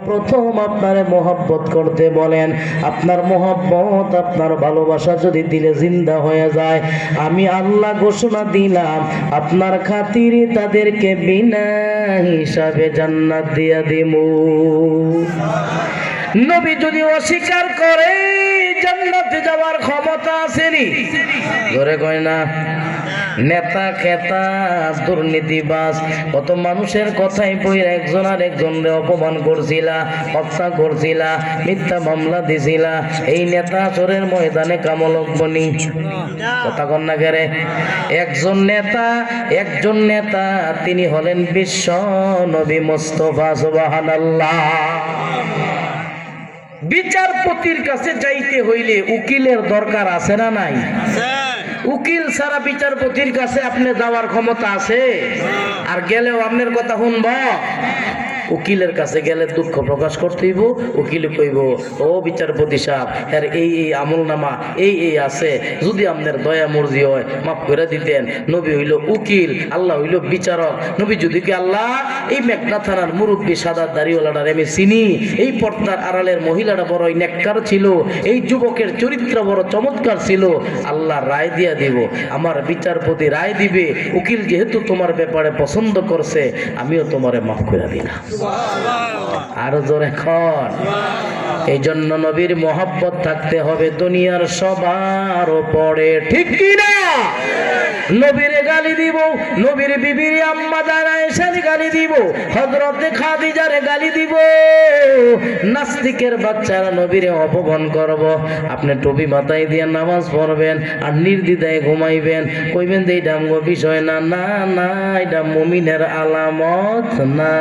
প্রথম আপনারে মহব্বত করতে বলেন। আপনার মহব্বত, আপনার ভালোবাসা যদি দিলে জিন্দা হয়ে যায়, আমি আল্লাহ ঘোষণা দিলাম আপনার খাতিরে তাদেরকে বিনা হিসাবে জান্নাত দিয়া দিমু। নবী যদি অস্বীকার করে জান্নাতে যাওয়ার ক্ষমতা আসেনি? ধরে কয় না। নেতা খেতা দুর্নীতিবাজ কত মানুষের কথাই বই একজন আর একজনরে অপমান করছিলা, হত্যা করছিলা, মিথ্যা মামলা দিছিলা। এই নেতা চোরের ময়দানে কামলকবনি কথা কন না কেরে? একজন নেতা তিনি হলেন বিশ্ব নবী মুস্তাফা সুবহানাল্লাহ। বিচারপতির কাছে যাইতে হইলে উকিলের দরকার আছে না নাই? উকিল ছাড়া বিচারপতির কাছে আপনি যাওয়ার ক্ষমতা আছে? আর গেলেও আপনার কথা শুনব? উকিলের কাছে গেলে দুঃখ প্রকাশ করতেইব। উকিল কইব, ও বিচারপতি সাহেব, এর এই আমল নামা এই আছে, যদি আপনার দয়া মর্জি হয় মাফ করে দিতেন। নবী হইল উকিল, আল্লাহ হইল বিচারক। নবী যদি কি আল্লাহ এই মেঘনা থানার মুরব্বী সাদা দাড়িওয়ালাটার আমি চিনি, এই পর্দার আড়ালের মহিলাটা বড় নেককার ছিল, এই যুবকের চরিত্র বড় চমৎকার ছিল, আল্লাহ রায় দিয়া দিব। আমার বিচারপতি রায় দিবে, উকিল যেহেতু তোমার ব্যাপারে পছন্দ করছে, আমিও তোমারে মাফ করে দিলাম। আরো জোরে খন। এই জন্য নবীর মহব্বত থাকতে হবে দুনিয়ার সবার উপরে, ঠিক কি না? নবীরে গালি দিব, নবীর বিবির আম্মা জানা এসে গালি দিব, হযরতে খাদিজারে গালি দিব। নাস্তিকের বাচ্চারা নবীরে অপমান করব। আপনি টুপি মাথায় দিয়ে নামাজ পড়বেন আর নির্দ্বিধায় ঘুমাইবেন, কইবেন যে এটা আমগো বিষয় না। না না, এটা মুমিনের আলামত না।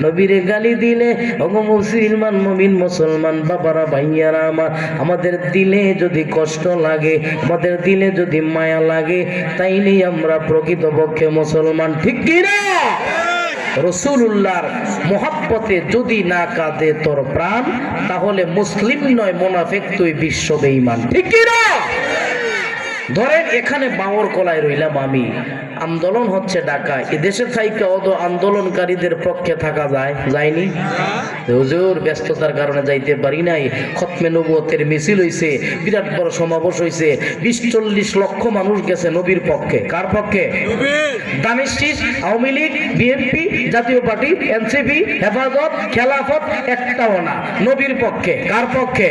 নবীরে গালি দিলে ওগো মুসলমান, মুমিন মুসলমান বাবারা ভাইয়ারা আমার, আমাদের দিলে যদি কষ্ট লাগে, আমাদের দিলে যদি মায়া লাগে, তাইলেই আমরা প্রকৃতপক্ষে মুসলমান, ঠিক কি না? রাসূলুল্লাহর মহব্বতে যদি না কাঁদে তোর প্রাণ, তাহলে মুসলিম নয় মুনাফিক, তুই বিশ্ব বেঈমান, ঠিক কি না? ধরেন এখানে বাওর কলায় রইলাম আমি, আন্দোলন হচ্ছে ঢাকায়, এদেশের থাইকা আন্দোলনকারীদের পক্ষে থাকা যায়নি? হুজুর ব্যস্ততার কারণে যাইতে পারি নাই। খতমে নবুয়তের মিছিল হইছে, বিরাট বড় সমাবেশ হইছে, 20-40 লক্ষ মানুষ গেছে নবীর পক্ষে। কার পক্ষে? দানিশ, আওয়ামী লীগ, বিএনপি, জাতীয় পার্টি, এনসিপি, হেফাজত, খেলাফত একটাও না, নবীর পক্ষে। কার পক্ষে?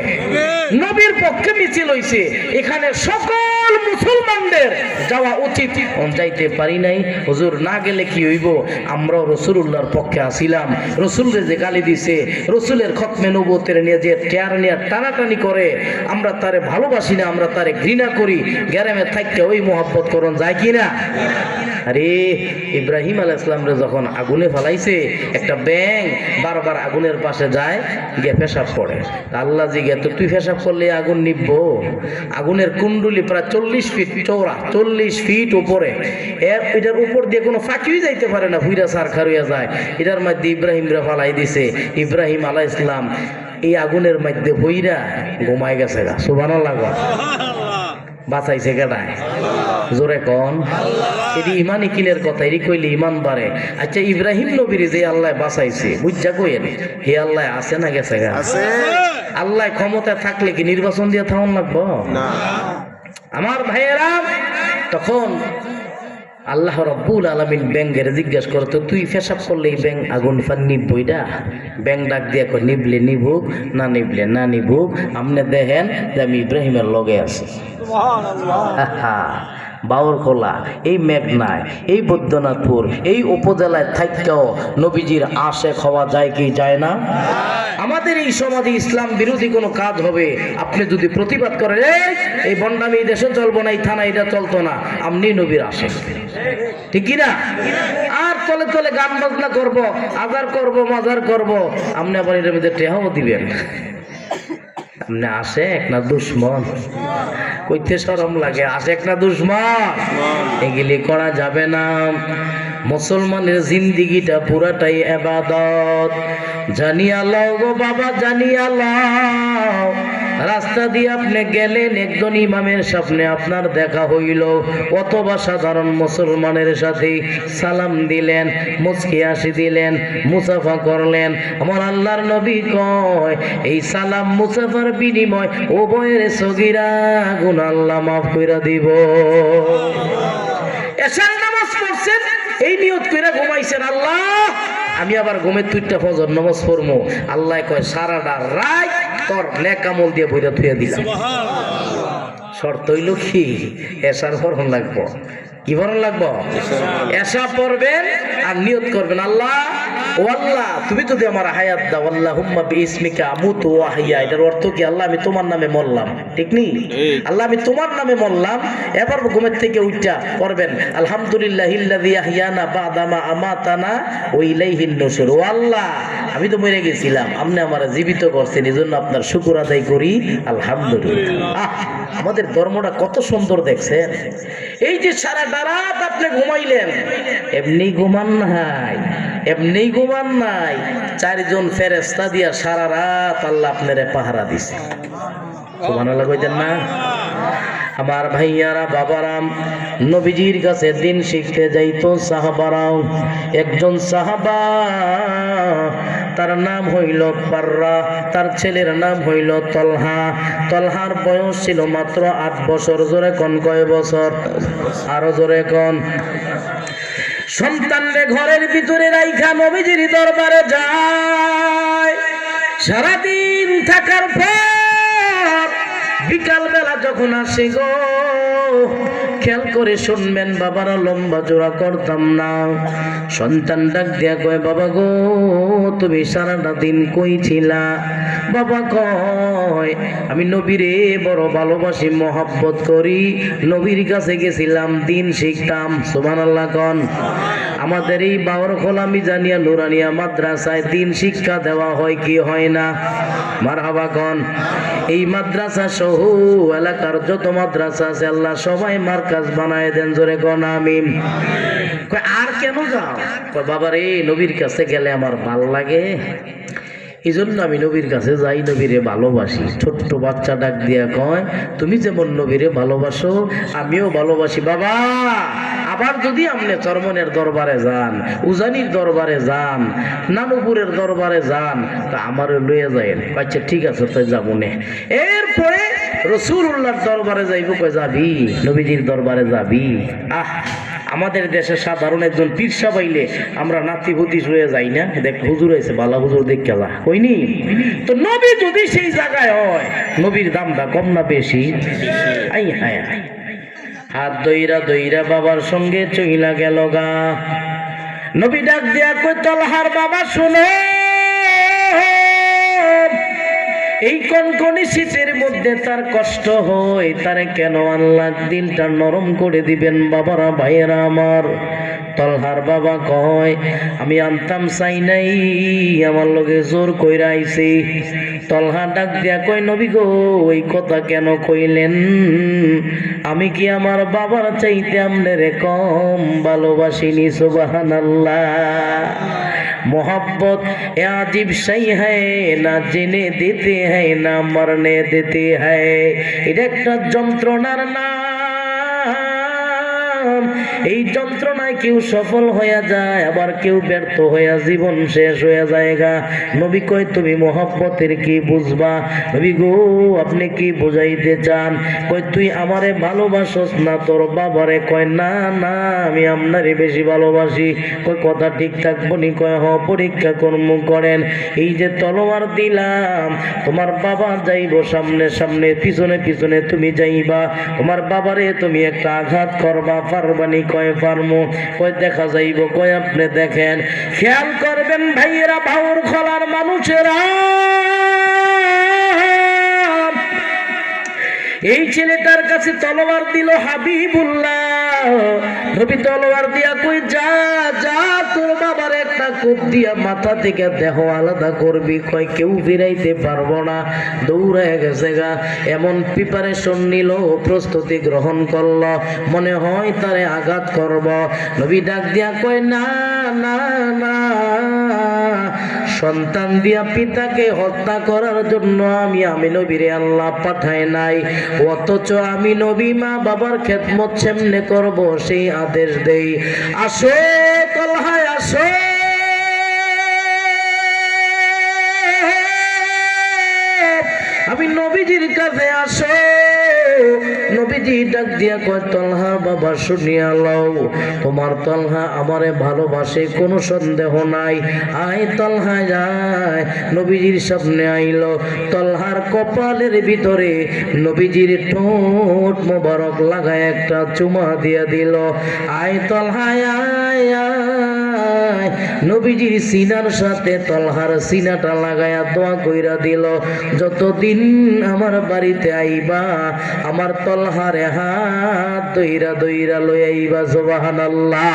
নবীর পক্ষে মিছিল হইছে। এখানে সকল মুসলমানদের যাওয়া উচিত, যাইতে পারি নাই। হুজুর না গেলে কি হইব? আমরাও রাসূলুল্লাহর পক্ষে আসিলাম। রাসূলরে যে গালি দিছে, রাসূলের খতমে নবুয়তের নিয়ে যে টেয়ার নিয়ে টানাটানি করে, আমরা তারে ভালোবাসি না, আমরা তারে ঘৃণা করি। গ্রামে থাকতে ওই মহব্বত করন যায় কিনা? আরে ইব্রাহিম আলাইহিস সালামরে যখন আগুনে ফেলাইছে, একটা ব্যাঙ বারবার আগুনের পাশে যায়, গিয়ে পেশাব করে। আল্লাহ জিজ্ঞাসা, তো তুই পেশাব করলে আগুন নিববো? আগুনের কুণ্ডলি প্রায় 40 ফিট চওড়া, 40 ফিট উপরে। এটার উপর দিয়ে কোনো ফাঁকিও যাইতে পারে না, হুইরা সারখার হইয়া যায়। এটার মধ্যে ইব্রাহিমরে ফালাই দিছে। ইব্রাহিম আলাইহিস সালাম এই আগুনের মধ্যে হইরা ঘুমাই গেছে। সুবহানাল্লাহ। বাঁচাইছে কেডায়? জোরে কন। এটি ইমানই কিলের কথা, এটি কইলে ইমান বাড়ে। আচ্ছা, ইব্রাহিম নবীর যে আল্লাহ বাঁচাইছে, বুঝা কইেন হে আল্লাহ আছে না গেছে? আল্লাহ ক্ষমতা থাকলে কি নির্বাচন দিয়ে থাকুন লাগবো? আমার ভাইয়েরা, তখন আল্লাহ রাব্বুল আলামিন ব্যাঙের জিজ্ঞাসা করতো, তুই পেশাব করলে এই ব্যাঙ আগুন নিববো? এটা ব্যাঙ ডাক দিয়া কই, নিবলে নিবুক, না নিবলে না নিবুক, আপনি দেখেন যে আমি ইব্রাহিমের লগে আছি। বাউরখোলা, এই মেঘনায়, এই বৈদ্যনাথপুর, এই উপজেলায় থাইকাও নবীজির আশেক হওয়া যায় কি যায় না? আমাদের এই সমাজে ইসলাম বিরোধী কোনো কাজ হবে, আপনি যদি প্রতিবাদ করেন এই বন্ডামি দেশে চলবো না, এই থানা এটা চলতো না, আপনি নবীর আশেক, ঠিক কিনা? আর তলে তলে গান বাজনা করব, আজার করব, মাজার করব, আপনি আবার এটার মধ্যে টেহাও দিবেন। আপনি আশেক না দুশ্মন? কইতে শরম লাগে। আশেক না দুশ্মন? এগুলি করা যাবে না। মুসলমানের জিন্দিগিটা পুরাটাই ইবাদত। জানিয়া লও গো বাবা, জানিয়া লও, রাস্তা দিয়ে আপনি গেলেন, একজন ইমামের সামনে আপনার দেখা হইল, অথবা সাধারণ মুসলমানের সাথে সালাম দিলেন, মুচকি হাসি দিলেন, মুসাফা করলেন। আমার আল্লাহর নবী কয় এই সালাম মুসাফার বিনিময় উভয়ের সগীরা গুনাহ আল্লাহ মাফ কইরা দিব। এশার নামাজ পড়ছেন, এই নিয়ত কইরা ঘুমাইছেন, আল্লাহ আমি আবার ঘুমের তুইটা ফজর নামাজ পড়বো, আল্লাহ কয় সারাটা রাত তোর নেক আমল দিয়ে বইরা থুইয়া দিলাম। শর্ত হইল কি, এশার পড়ন লাগবো। কি পড়ন লাগবো? এশা পড়বেন আর নিয়ত করবেন, আল্লাহ ও আল্লাহ তুমি যদি আমার হায়াত দাও, আল্লাহুম্মা বিইসমিকা আমুতু ওয়া আহইয়া। এটার অর্থ কি? আল্লাহ আমি তোমার নামে মরলাম, ঠিক নি? আল্লাহ আমি তোমার নামে মরলাম। এবার ঘুমের থেকে উঠা পড়বেন আলহামদুলিল্লাহিল্লাযী আহইয়ানা বা'দা মা আমাতানা ওয়া ইলাইহিন নুশুর। ও আল্লাহ আমি তো মরে গেছিলাম, আপনি আমারে জীবিত করছেন, এজন্য আপনার শুকর আদায় করি, আলহামদুলিল্লাহ। আমাদের ধর্মটা কত সুন্দর দেখছেন। এই যে সারা রাত আপনি ঘুমাইলেন, এমনি ঘুমান নাই, এমনি ঘুমান নাই, চারজন ফেরেশতা দিয়া সারা রাত আল্লাহ আপনারে পাহারা দিছে। সুবহানাল্লাহ কইতেন না? আমার ভাইয়ারা বাবারাম, নবীজির কাছে দিন শিখতে যাইতো সাহাবারাও। একজন সাহাবা, তার নাম হইল পাররা, তার ছেলের নাম হইল তলহা। তলহার বয়স ছিল মাত্র 8 বছর। জোরে কোন কয় বছর? আরো জোরে কোন। সন্তানরে ঘরের ভিতরে রাইখা নবীজির দরবারে যায়। সারাদিন থাকার পর বিকাল বেলা যখন আসে গো, খেয়াল করে শুনবেন বাবারা, লম্বা জোড়া করতাম না। সন্তান ডাক দিয়া কয়, বাবা গো তুমি সারাটা দিন কই ছিলা? বাবা কয় আমি নবীরে বড় ভালোবাসি, মহব্বত করি, নবীর কাছে গেছিলাম, দিন শিখতাম। সুবহানাল্লাহ কোন। আমাদের এই বাওরখোলা মিজানিয়া নুরানিয়া মাদ্রাসায় দিন শিক্ষা দেওয়া হয় কি হয় না? মারহাবা কোন। এই মাদ্রাসা সহ এলাকার যত মাদ্রাসা আছে আল্লাহ সবাই মার্কাজ বানায় দেন। জোরে কোন আমিন। আর কেন যাও? বাবা রে নবীর কাছে গেলে আমার ভাল লাগে, এই জন্য আমি নবীর কাছে যাই, নবীরে ভালোবাসি। ছোট্ট বাচ্চা ডাক দিয়া কয়, তুমি যেমন নবীরে ভালোবাসো আমিও ভালোবাসি বাবা। আবার যদি আপনি চরমনের দরবারে যান, উজানির দরবারে যান, নানুপুরের দরবারে যান, তা আমারও লইয়া যায়। আচ্ছা ঠিক আছে, তাই যাবো নে। এরপরে রাসূলুল্লাহর দরবারে যাইব। কয় যাবি? নবীজির দরবারে যাবি? আমাদের দেশে সাধারণ একজন পীর সাহেব আইলে আমরা নাতিভূতি হয়ে যাই না, দেখ হুজুর আছে, বালা হুজুর দেখে যা, হইনি? তো নবী যদি সেই জায়গায় হয়, নবীর দামটা কম না বেশি? আই হায়, হাত দইরা দইরা বাবার সঙ্গে চইলা গেল গা। নবী ডাক দিয়া কই, তলহার বাবা শুনো, এই কনকনি শীতের মধ্যে তার কষ্ট হয়, তারে কেন আল্লাহ দিলটা নরম করে দিবেন? বাবারা ভাইয়েরা আমার, তলহার বাবা কয় আমি আনতাম চাই নাই, আমার লগে জোর কইরা আইছে। তলহা ডাক দিয়া কয়, নবী গো এই কথা কেন কইলেন? আমি কি আমার বাবার চাইতে আপনারে কম ভালোবাসিনি? সুবহানাল্লাহ। मोहब्बत ए अजीब शय है, ना जेने देते हैं ना मरने देते हैं। এটা একটা যন্ত্রণার নাম। এই যন্ত্রণায় কেউ সফল হয়ে যায়, আবার কেউ ব্যর্থ হয়ে জীবন শেষ হয়ে যায়গা। নবী কয় তুমি মোহব্বতের কি বুঝবা? নবী গো আপনি কি বুঝাইতে চান? কয় তুই আমারে ভালোবাসস না তোর বাবারে? কয় না না আমি আপনারে বেশি ভালোবাসি। কয় কথা ঠিক থাকবো নি? কয় হ, পরীক্ষা কর্ম করেন। এই যে তলোয়ার দিলাম, তোমার বাবা যাইব সামনে সামনে, পিছনে পিছনে তুমি যাইবা, তোমার বাবারে তুমি একটা আঘাত করবা, পারবানি? কয় পারমু। কয় দেখা যাইব। কয় আপনি দেখেন, খেয়াল করবেন ভাইয়েরা, বাউর খোলার মানুষেরা, এই ছেলেটার কাছে তলোয়ার দিল হাবিবুল্লাহ। নবী তলোয়ার দিয়া কই, যা যা তোর বাবার একটা কোপ দিয়া মাথা থেকে দেহ আলাদা করবি। কয় কেউ ফিরাইতে পারবো না। দৌড়ায় গেছে গা। এমন প্রিপারেশন নিল, প্রস্তুতি গ্রহণ করল, মনে হয় তারে আঘাত করব। নবী ডাক দিয়া কয়, না না না, সন্তান দিয়া পিতাকে হত্যা করার জন্য আমি নবীরে আল্লাহ পাঠায় নাই, অথচ আমি নবী মা বাবার খেদমত সেমনে করব সেই আদেশ দেই। আসো তলহায় আসো, আমি নবীজির কাছে আসো। নবীজি ডাক দিয়া কয়, তলহা বাবা শুনিয়া লও, তোমার তলহা আমারে ভালোবাসে, কোনো সন্দেহ নাই। আয় তলহা যায়। নবীজির সামনে আইলো, তলহার কপালের ভিতরে নবীজির ঠোঁট মোবারক লাগায় একটা চুমা দিয়া দিল। আয় তলহা আয় আয়। নবীজির সিনার সাথে তলহার সিনাটা লাগায়া দোয়া কইরা দিল, যতদিন আমার বাড়িতে আইবা আমার তলহারে হাত দইরা দইরা লই আইবা। সুবহানাল্লাহ।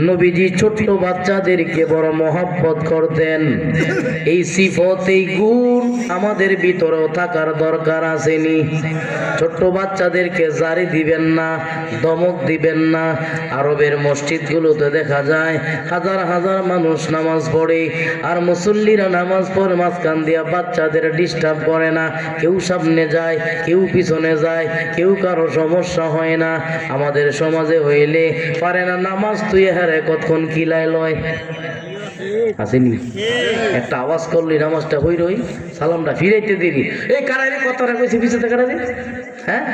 নবীজি ছোট্ট বাচ্চাদেরকে বড় মহব্বত করতেন। এই সিফত, এই গুণ আমাদের ভিতরেও থাকার দরকার আসেনি। ছোট্ট বাচ্চাদেরকে জারি দিবেন না, ধমক দিবেন না। আরবের মসজিদগুলোতে দেখা যায় হাজার হাজার মানুষ নামাজ পড়ে, আর মুসল্লিরা নামাজ পড়ে মাঝখান দিয়া বাচ্চাদের ডিস্টার্ব করে না। কেউ সামনে যায়, কেউ পিছনে যায়, কেউ কারো সমস্যা হয় না। আমাদের সমাজে হইলে পারে না নামাজ তুই হারে কতক্ষণ কিলাই লয় আসেনি, একটা আওয়াজ করলি নামাজটা হই রই, সালামটা ফিরাইতে দিবি, এই কারারে কথাটা কইছে পিছতে কারারে, হ্যাঁ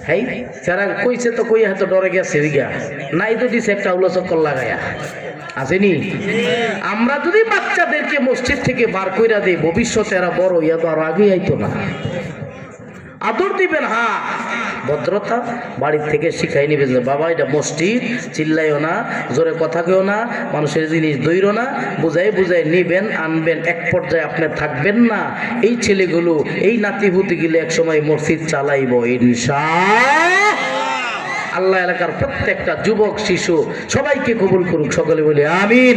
হেই যারা কইছে তো কই হয়তো ডরে গেছে গিয়া, নাই তো দিছে একটা উলো চক্কর লাগাইয়া আসেনি। আমরা যদি বাচ্চাদেরকে মসজিদ থেকে বার কইরা দেই, ভবিষ্যতে এরা বড় হইয়া তো আরো আগে আইতো না। আদর দিবেন, হ্যাঁ ভদ্রতা বাড়ির থেকে শিখাই নিবেন। বাবা এটা মসজিদ, চিল্লাইও না, জোরে কথা কেও না, মানুষের জিনিস দইরো না, বুঝাই বুঝাই নিবেন আনবেন। এক পর্যায়ে আপনি থাকবেন না, এই ছেলেগুলো এই নাতিভূতি গেলে এক সময় মসজিদ চালাইব ইনশাআল্লাহ। আল্লাহ এলাকার প্রত্যেকটা যুবক শিশু সবাইকে কবুল করুক, সকলে বলি আমিন।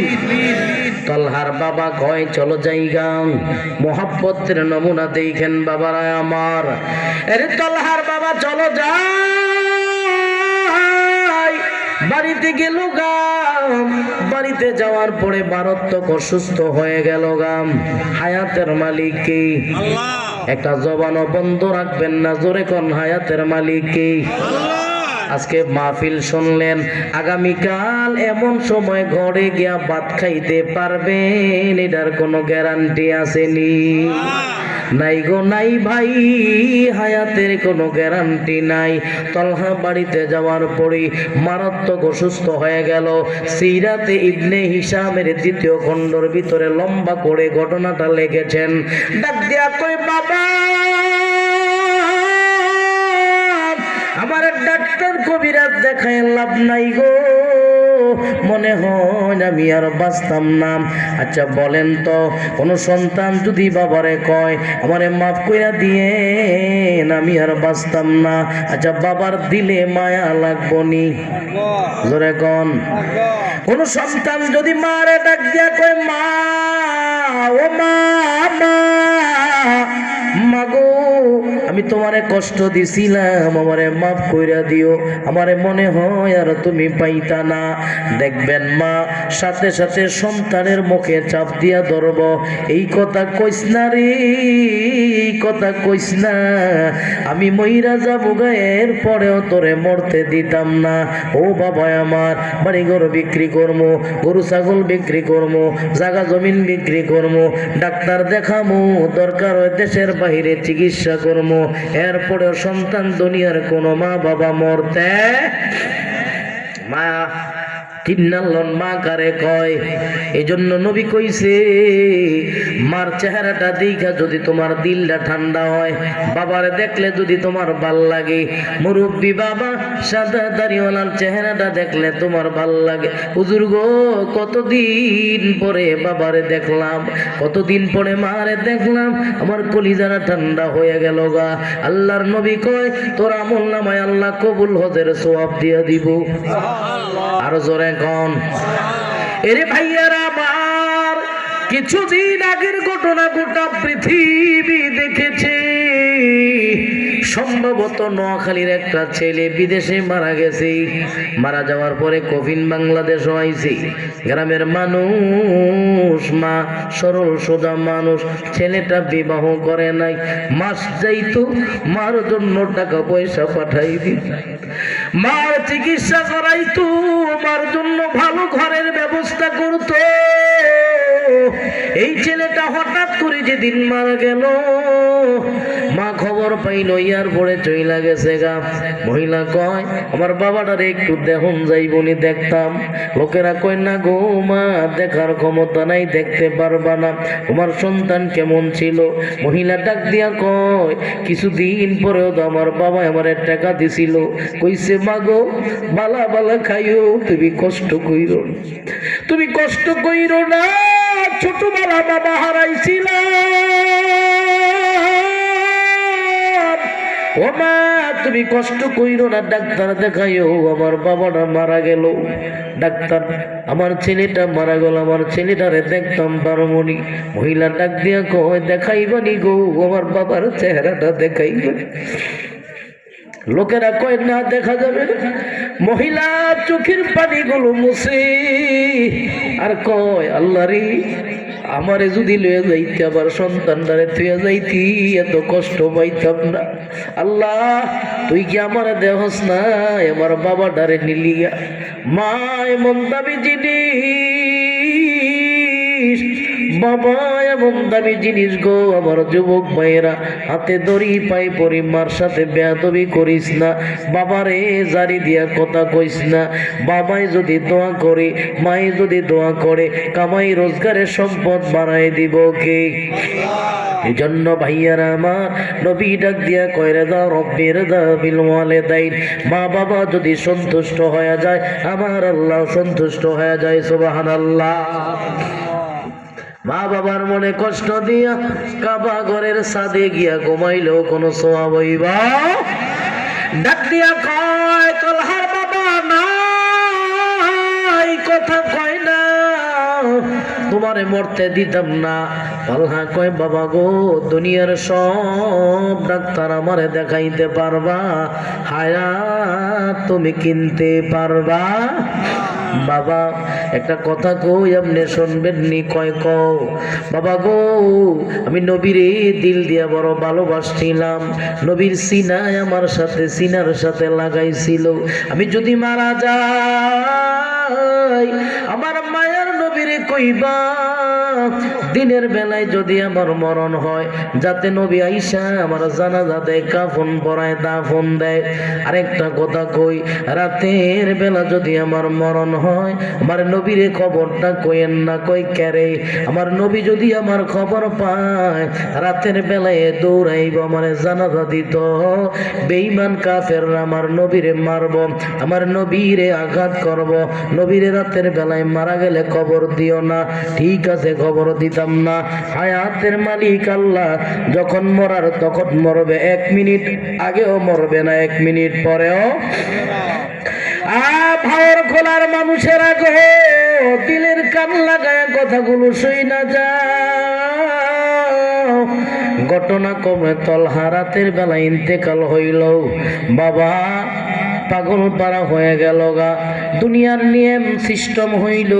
তলহার বাবা কয় চলো জায়গা, মোহাব্বতের নমুনা দেখেন বাবারা আমার। আরে তলহার বাবা চলো যাই। বাড়িতে গেল গাম, বাড়িতে যাওয়ার পরে মারাত্মক অসুস্থ হয়ে গেল গাম। হায়াতের মালিক কে? একটা জবানও বন্ধ রাখবেন না, জোরে কোন হায়াতের মালিক কে? আজকে মাহফিল শুনলেন, আগামীকাল এমন সময় ঘরে গিয়া ভাত খাইতে পারবেন এটার কোনো গ্যারান্টি আসেনি? নাই গো নাই ভাই, হায়াতের কোনো গ্যারান্টি নাই। তলহা বাড়িতে যাওয়ার পরে মারাত্মক অসুস্থ হয়ে গেল। সিরাতে ইবনে হিশামের ২য় খণ্ডর ভিতরে লম্বা করে ঘটনাটা লিখেছেন। ডাক দিয়া কই বাবা আমার ডাক্তার কবিরাজ দেখায় লাভ নাই গো, মনে হয় আমি আর বাঁচতাম না। আচ্ছা বলেন তো, কোন সন্তান যদি বাবারে কয় আমারে মাফ কইরা দিয়ে আমি আর বাঁচতাম না, আচ্ছা বাবার দিলে মায়া লাগবো নি? জোরে কোন। কোন সন্তান যদি মারে ডাক দিয়া কয় মা ও মা, মাগো আমি তোমারে কষ্ট দিছিলাম, আমারে মাফ কইরা দিও, আমারে মনে হয় আর তুমি পাইতা না। দেখবেন মা সাথে সাথে সন্তানের মুখে চাপ দিয়া ধরব, এই কথা কইস না রে, এই কথা কইস না, আমি মইরা যাবো গা, এর পরেও তোরে মরতে দিতাম না। ও বাবা আমার, বাড়ি ঘর বিক্রি করবো, গরু ছাগল বিক্রি করবো, জায়গা জমিন বিক্রি করবো, ডাক্তার দেখামো, দরকার হয় দেশের বাহিরে চিকিৎসা করবো, এরপরেও সন্তান দুনিয়ার কোনো মা বাবা মরতে মায়া কিন্নাল্লন মা কারে কয়। এজন্য নবী কইছে মার চেহারাটা দেখা যদি তোমার দিলটা ঠান্ডা হয়, বাবারে দেখলে যদি তোমার ভাল লাগে, মুরব্বী বাবা সাদা দাড়িওয়ালার চেহারাটা দেখলে তোমার ভাল লাগে, হুজুর গো কতদিন পরে বাবারে দেখলাম, কতদিন পরে মারে দেখলাম, আমার কলিজারা ঠান্ডা হয়ে গেল গা। আল্লাহর নবী কয় তোর আমল নামায় আল্লাহ কবুল হজের সওয়াব দিয়া দিব। আরো জোরে কোন। এরে ভাইয়ারা আমার, কিছুদিন আগের ঘটনা গোটা পৃথিবী দেখেছে। সম্ভবত নোয়াখালীর একটা ছেলে বিদেশে মারা গেছে। মারা যাওয়ার পরে কফিন বাংলাদেশ আইছে। গ্রামের মানুষ, মা সরল সোজা মানুষ, ছেলেটা বিবাহ করে নাই। মাস যাইতো, মার জন্য টাকা পয়সা পাঠাই দিত, মার চিকিৎসা করাইতো, মার জন্য ভালো ঘরের ব্যবস্থা করত। এই ছেলেটা হঠাৎ করে যেদিন মারা গেল, মা খবর পাইল ইয়ার পরে চইলা গেছে গা। মহিলা কয়, আমার বাবাটারে একটু দেখুন যাইবনি, দেখতাম। লোকেরা কয়, না গো মা, দেখার ক্ষমতা নাই, দেখতে পারবা না। তোমার সন্তান কেমন ছিল? মহিলা ডাক দিয়া কয়, কিছুদিন পরেও তো আমার বাবা আমার টাকা দিছিল, কইছে মা গো, বালা বালা খাইও, তুমি কষ্ট কইরো, তুমি কষ্ট কইরো না, ছোটবেলা বাবা হারাইছিল, ও মা তুমি কষ্ট কইরো না, ডাক্তার দেখাইও, আমার বাবাটা মারা গেল। ডাক্তার, আমার ছেলেটা মারা গেল, আমার ছেলেটারে দেখতাম পারমনি। মহিলা ডাক দিয়া কয়, দেখাইবানি গো, আমার বাবার চেহারাটা দেখাইবে। লোকেরা কয়, না দেখা যাবে না। মহিলা চোখের পানিগুলো মুছে আর কয়, আল্লাহ রে, আমারে যদি লয়ে যাইতে, আমার সন্তানটারে থুয়ে যাইতি, এত কষ্ট পাইতাম না। আল্লাহ, তুই কি আমার দেহস না, আমার বাবাটারে নিলিয়া। মা এমন দামি জিনিস, বাবা এমন দামি জিনিস গো। আমার যুবক ভাইয়েরা, হাতে দড়ি পাই পরি, মার সাথে বেয়াদবি করিস না, বাবারে জারি দিয়া কথা কইস না। বাবাই যদি দোয়া করে, মাই যদি দোয়া করে, কামাই রোজগারের সম্পদ বাড়াই দিব কে? এই জন্য ভাইয়ারা আমার, নবী ডাক দিয়া কয়রে দা রব্বির দা বিল ওয়ালিদাইন, মা বাবা যদি সন্তুষ্ট হয়ে যায়, আমার আল্লাহ সন্তুষ্ট হয়ে যায়। সুবহানাল্লাহ। মা বাবার মনে কষ্ট দিয়া কাবা ঘরের ছাদে গিয়া ঘুমাইলেও কোনো সওয়াব হইবা। ডাক দিয়া কয়, তোলহার বাবা নাই, কথা কয় না, তোমারে মরতে দিতাম না। আল্লাহ কয়, বাবা গো, দুনিয়ার সব ডাক্তার আমারে দেখাইতে পারবা, হায়াত তুমি কিনতে পারবা? বাবা একটা কথা কই, আপনি শুনবেন নি? কয় কও। বাবা গো, আমি নবীরে দিল দিয়া বড় ভালোবাসছিলাম, নবীর সিনায় আমার সাথে, সিনার সাথে লাগাইছিল। আমি যদি মারা যাই, আমার মায়ের নবীরে কইবা, দিনের বেলায় যদি আমার মরণ হয়, যাতে নবী আইসা আমার জানাজা দেয়, কাফন পরায়, দাফন দেয়। আরেকটা কথা কই, রাতের বেলা যদি আমার মরণ হয়, আমার নবীরে খবরটা কইেন না। কই ক্যারে, আমার নবী যদি আমার খবর পায়, রাতের বেলায় দৌড়াইব, আমার জানাজা দিত। বেঈমান কাফেররা আমার নবীরে মারব, আমার নবীরে আঘাত করব। নবীরে রাতের বেলায় মারা গেলে খবর দিও না। ঠিক আছে, খবর দিতাম না। হায়াতের মালিক আল্লাহ, যখন মরার তখন মরবে, 1 মিনিট আগেও মরবে না, 1 মিনিট পরেও। ভাওর খোলার মানুষেরা গো, দিলের কান লাগায় কথাগুলো শুই না যাও। ঘটনা কমে তলহা রাতের বেলা ইন্তেকাল হইল। বাবা পাগল পারা হয়ে গেল গা। দুনিয়ার নিয়ম সিস্টেম হইল,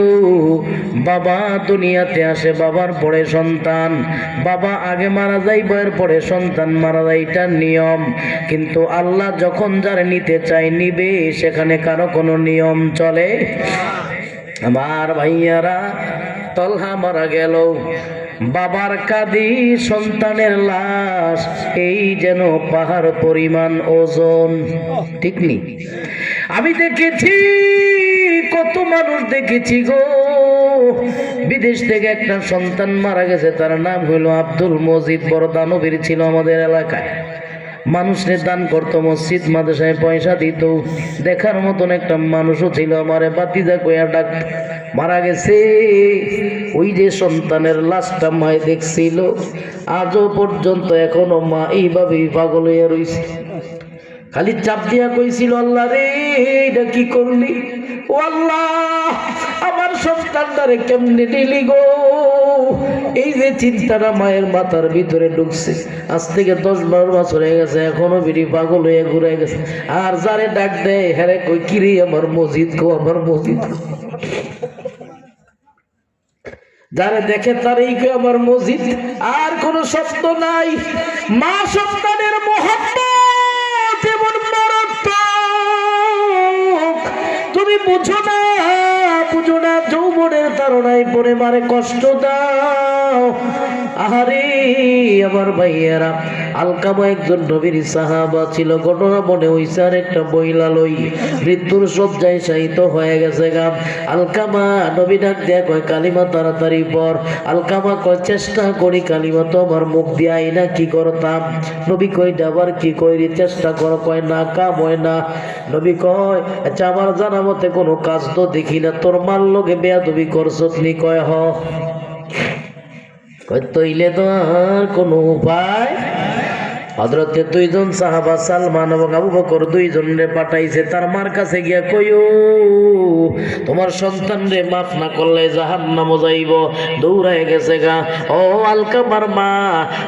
বাবা দুনিয়াতে আসে, বাবার পরে সন্তান, বাবা আগে মারা যায়, বয়ের পরে সন্তান মারা যায়, এটা নিয়ম। কিন্তু আল্লাহ যখন যার নিতে চায় নিবে, সেখানে কারো কোনো নিয়ম চলে? আমার ভাইয়ারা, তলহা মারা গেল, বাবার কাঁদি, সন্তানের লাশ এই যেন পাহাড় পরিমাণ ওজন। ঠিক নি? আমি দেখেছি, কত মানুষ দেখেছি গো। বিদেশ থেকে একটা সন্তান মারা গেছে, তার নাম হইল আব্দুল মজিদ, বড় দানবীর ছিল আমাদের এলাকায়। মানুষের দান করতো, মসজিদ মাদ্রাসায় পয়সা দিত। দেখার মতন একটা মানুষও ছিল, আমারে বাতিজা কইয়া ডাক। মারা গেছে, ওই যে সন্তানের লাশটা মায় দেখছিল, আজও পর্যন্ত এখনো মা এইভাবেই পাগল হইয়া রইছে। খালি চাপ দিয়া কইছিল, আল্লাহ রে, এটা কি করলি? ও আল্লাহ, আমার সন্তানটারে কেমনে দিলি গো? এই যে চিন্তাটা মায়ের মাথার ভিতরে ঢুকছে, আজ থেকে 10-12 বছর হয়ে গেছে, এখনো বিড়ি পাগল হয়ে ঘুরে গেছে। আর যারে ডাক দেয় হ্যাঁ কই কিরে আমার মসজিদ গো, আমার মসজিদ। যারে দেখে তারই কে আমার মসজিদ। আর কোন শব্দ নাই। মা সন্তানের মহব্বত এমন মারাত্মক, তুমি বুঝো না, বুঝো না। যৌবনের তাড়নায় পড়ে মারে কষ্ট দাও। আহারে আমার ভাইয়েরা, আলকামা একজন নবীর সাহাবা ছিল। ঘটনা মনে হইছে আর একটা বইলা লই। মৃত্যুর শয্যায় শায়িত হয়ে গেছে গা। আলকামা নবী ডাক দেয়া কয় কালিমা তাড়াতাড়ি পর। আলকামা কয় চেষ্টা করি কালিমা তো আমার মুখ দিয়ে আইনা কি করতাম। নবী কয় আবার কি কইরি চেষ্টা কর। কয় না কাম হয় না। নবী কয় আচ্ছা আমার জানা মতে কোনো কাজ তো দেখি না, তোর মার লগে বেয়াদবি করছত নি? কয় হ। কয় তইলে তো আর কোনো উপায়। হযরতে দুইজন সাহাবা সালমান এবং আবু বকর দুইজনে পাঠাইছে তার মার কাছে গিয়া কইও তোমার সন্তান রে মাফ না করলে জাহান্নামে যাইব। দৌড়ায় গেছে গা। ও আলকামার মা,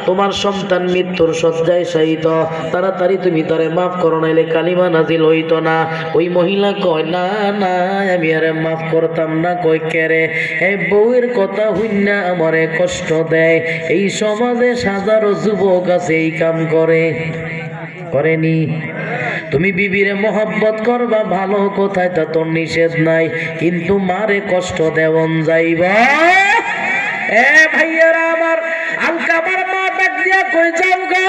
তোমার সন্তান মৃত্যুর শয্যায় শায়িত, তাড়াতাড়ি তুমি তারে মাফ করো নাইলে কালিমা নাজিল হইতো না। ওই মহিলা কয় না না আমি আরে মাফ করতাম না। কয় কেরে? এই বউয়ের কথা হইনা আমারে কষ্ট দেয়। এই সমাজে হাজারো যুবক আছে এই কাম করেনি। তুমি বিবিরে মহব্বত করবা ভালো, কোথায় তা তোর নিষেধ নাই, কিন্তু মারে কষ্ট দেওয়ান যাইবা। এ ভাইয়ারা আমার, আলকামার মা ডাক দিয়া কই যাও গো,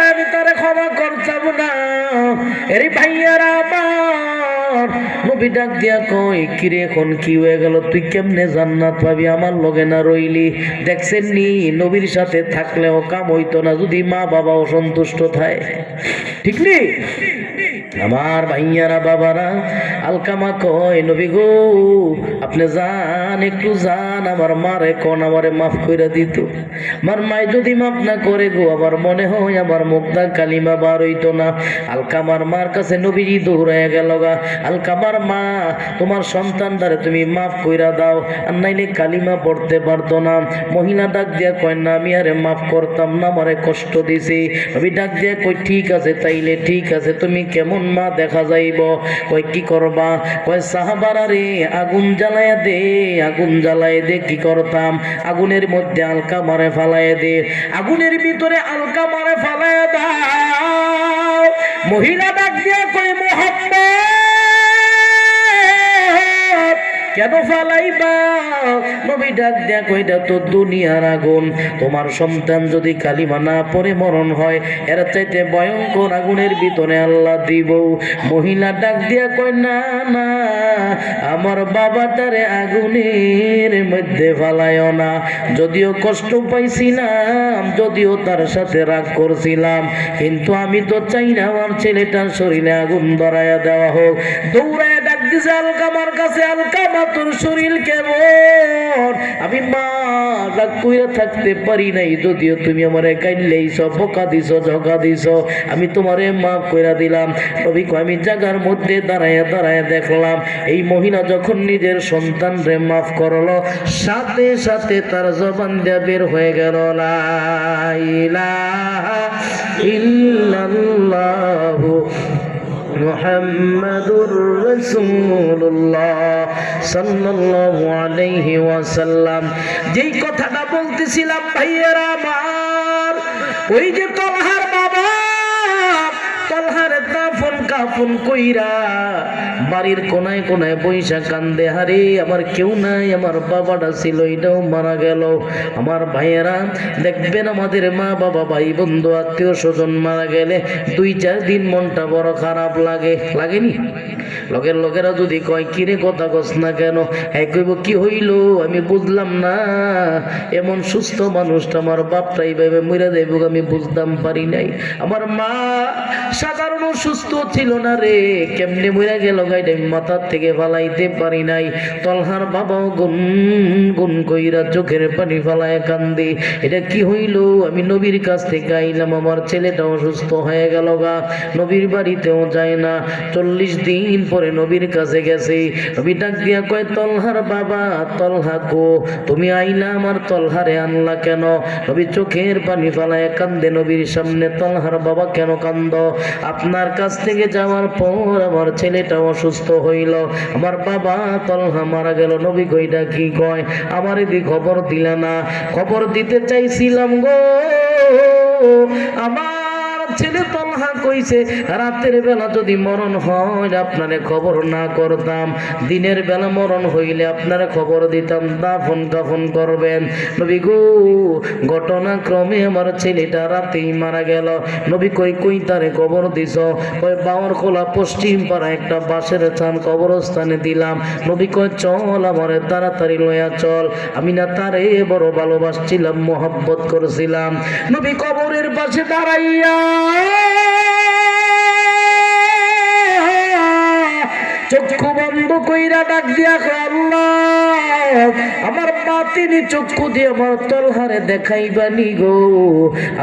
আমি তারে ক্ষমা করতাম না। এরে ভাইয়ারা আমার, নবী ডাক দিয়া কই কিরে এখন কি হয়ে গেল? তুই কেমনে জান্নাত পাবি আমার লগে না রইলি? দেখছেন নি নবীর সাথে থাকলেও কাম হইতো না যদি মা বাবা অসন্তুষ্ট থাকে। ঠিক নি আমার ভাইয়ারা বাবারা? আলকামা কয় নবী গো আপনি যান, একটু যান, আমার মারে কোন আমারে মাফ করে দিত। আমার মায় যদি মাফ না করে গো, আমার মনে হয় আমার মুখটা কালিমা বার হইতো না। আলকামার মার কাছে নবীজি দৌড়ায় গেল গা। আলকামার মা, তোমার সন্তানটারে তুমি মাফ কইরা দাও, আর নাইলে কালিমা পড়তে পারতো না। মহিলা ডাক দিয়া কয় না আমি আরে মাফ করতাম না, আমারে কষ্ট দিছি। নবী ডাক দিয়া কই ঠিক আছে, তাইলে ঠিক আছে, তুমি কেমন মা দেখা যাইব? কই কি করবা? কয় সাহাবারা রে আগুন জ্বালায় দে, আগুন জ্বালায় দে। কি করতাম? আগুনের মধ্যে আলকামারে ফালায় দে, আগুনের ভিতরে আলকামারে ফালায় দাও। মহিলা ডাক দিয়া কই মুহাম্মদ কেন ফালাইবা? নবী ডাক দেয়া কইটা তো দুনিয়ার আগুন, তোমার সন্তান যদি কালিমা না পড়ে মরণ হয় এর চাইতে ভয়ঙ্কর আগুনের ভিতরে আল্লাহ দিব। মহিলা ডাক দিয়া কই না না, আমার বাবাটারে আগুনের মধ্যে ফালাইও না। যদিও কষ্ট পাইছিলাম, যদিও তার সাথে রাগ করছিলাম, কিন্তু আমি তো চাই না আমার ছেলেটার শরীরে আগুন ধরাইয়া দেওয়া হোক। দৌড়ায় ডাক দিছে আলকামার কাছে, আলকামা তোর শরীর কেমন? আমি মা রাগ কইরা থাকতে পারি নাই, যদিও তুমি আমারে কাইলেইছ, বোকা দিছ, ঝগা দিছ, আমি তোমারে মাফ কইরা দিলাম। নবী কয় আমি জায়গার মধ্যে দাঁড়ায় দাঁড়ায় দেখলাম এই মহিলা যখন নিজের সন্তান রে মাফ করলো, সাথে সাথে তার জবান দিয়ে বের হয়ে গেল লা ইলাহা ইল্লাল্লাহু মুহাম্মাদুর রাসূলুল্লাহ সাল্লাল্লাহু আলাইহি ওয়াসাল্লাম। যেই কথাটা বলতেছিলাম ভাইয়েরা আমার, ওই যে তলহার বাবা, তলহার দাফন কাফন কইরা বাড়ির কোনায় কোনায় বৈশা কান্দে, হারে আমার কেউ নাই, আমার বাবাটা ছিল এটাও মারা গেল। আমার ভাইয়েরা দেখবেন আমাদের মা বাবা ভাই বন্ধু আত্মীয় স্বজন মারা গেলে 2-4 দিন মনটা বড় খারাপ লাগে, লাগেনি? লগের লোকেরা যদি কয় কিরে কথা কস না কেন, হ্যাঁ কইব কি হইল আমি বুঝলাম না, এমন সুস্থ মানুষটা আমার বাপটা এইভাবে মরে যাইব আমি বুঝতাম পারি নাই। আমার মা সাধারণ সুস্থ ছিল না রে, কেমনে মরে গেল জায়গাটা মাথার থেকে ফালাইতে পারি নাই। তলহার বাবাও গুন গুন কইরা চোখের পানি ফালায় কান্দে, এটা কি হইল? আমি নবীর কাছ থেকে আইলাম, আমার ছেলেটা অসুস্থ হয়ে গেল গা, নবীর বাড়িতেও যায় না। 40 দিন পরে নবীর কাছে গেছে। নবী ডাক দিয়া কয়, তলহার বাবা, তলহা গো, তুমি আইলা আমার তলহারে আনলা কেন? নবী চোখের পানি ফালায় কান্দে নবীর সামনে। তলহার বাবা কেন কান্দ? আপনার কাছ থেকে যাওয়ার পর আমার ছেলেটা অসুস্থ হইল, আমার বাবা তলহা মারা গেল। নবী কইটা কি কয়? আমার এদি খবর দিলা না? খবর দিতে চাইছিলাম গো, আমার ছেলে তলহা কইছে রাতের বেলা যদি মরণ হয় আপনারে খবর না করতাম, দিনের বেলা মরণ হইলে আপনারা খবর দিতাম, দাফন কাফন করবেন। নবী গো, ঘটনাক্রমে আমার ছেলেটা রাতেই মারা গেল। নবী কই কই তারে কবর দিছ? কই বাওয়ার খোলা পশ্চিম পাড়া একটা বাঁশের ছান কবরস্থানে দিলাম। নবী কয় চল আমারে তাড়াতাড়ি লয়া চল, আমি না তারে বড় ভালোবাসছিলাম, মোহাব্বত করছিলাম। নবী কবরের পাশে দাঁড়াইয়া চক্ষু বন্ধ কইরা ডাক দিয়া আল্লাহ, আমার বাতিনি চক্ষু দিয়ে আমার তলহারে দেখাইবানি গো।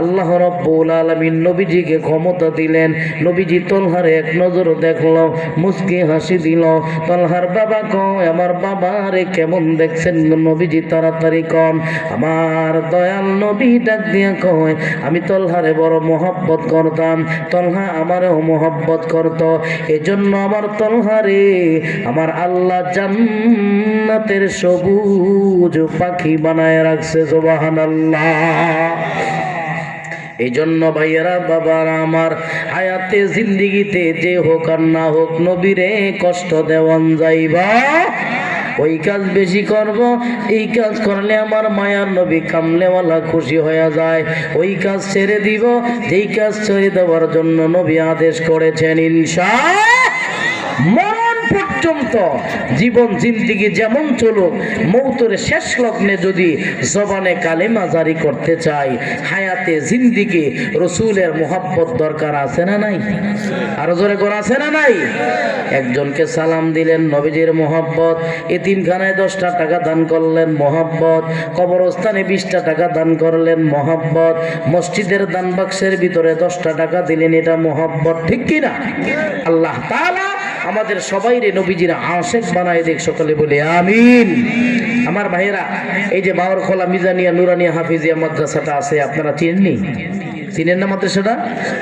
আল্লাহ রাব্বুল আলামিন নবীজিকে ক্ষমতা দিলেন। নবীজি তলহারে এক নজর দেখলো, মুস্কি হাসি দিল। তলহার বাবা কয়, আমার বাবারে কেমন দেখছেন নবীজি? তাড়াতাড়ি কন। আমার দয়াল নবী ডাক দিয়া কয়, আমি তলহারে বড় মোহাব্বত করতাম, তলহা আমারেও মোহাব্বত করত, এজন্য আমার তলহারে আমার আল্লাহ জান্নাতের সবুজ পাখি বানায় রাখছে। সুবহানাল্লাহ। এই জন্য ভাইয়েরা বাবারা আমার, হায়াতে জিন্দিগিতে যে হোক আর না হোক নবীরে কষ্ট দেওয়ান যাইবা, ওই কাজ বেশি করব। এই কাজ করলে আমার মায়ার নবী কামলেওয়ালা খুশি হয়ে যায়। ওই কাজ ছেড়ে দিব যেই কাজ ছেড়ে দেওয়ার জন্য নবী আদেশ করেছেন। ইনশাআল্লাহ পর্যন্ত জীবন জিন্দিগি যেমন চলুক, মৌতের শেষ লগ্নে যদি জবানে কালেমা জারি করতে চাই, হায়াতে জিন্দিগি রসুলের মোহাব্বত দরকার আছে না নাই? আরো জোরে করে আছে না নাই? একজনকে সালাম দিলেন, নবীজির মোহাব্বত। এতিমখানায় 10টা টাকা দান করলেন, মোহাব্বত। কবরস্থানে 20টা টাকা দান করলেন, মোহাব্বত। মসজিদের দান বাক্সের ভিতরে 10টা টাকা দিলেন, এটা মোহাব্বত। ঠিক কিনা? আল্লাহ তাআলা আমাদের সবাইরে নবীজির আশিক বানায় দেখ, সকলে বলে আমিন। আমার ভাইয়েরা, এই যে বাওয়ারখোলা মিজানিয়া নুরানিয়া হাফিজিয়া মাদ্রাসাটা আছে, আপনারা চিনেননি? চিনেন না মাদ্রাসাটা?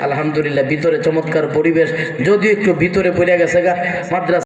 আলহামদুলিল্লাহ, ভিতরে চমৎকার পরিবেশ, যদিও একটু ভিতরে পড়ে গেছে গা মাদ্রাসা।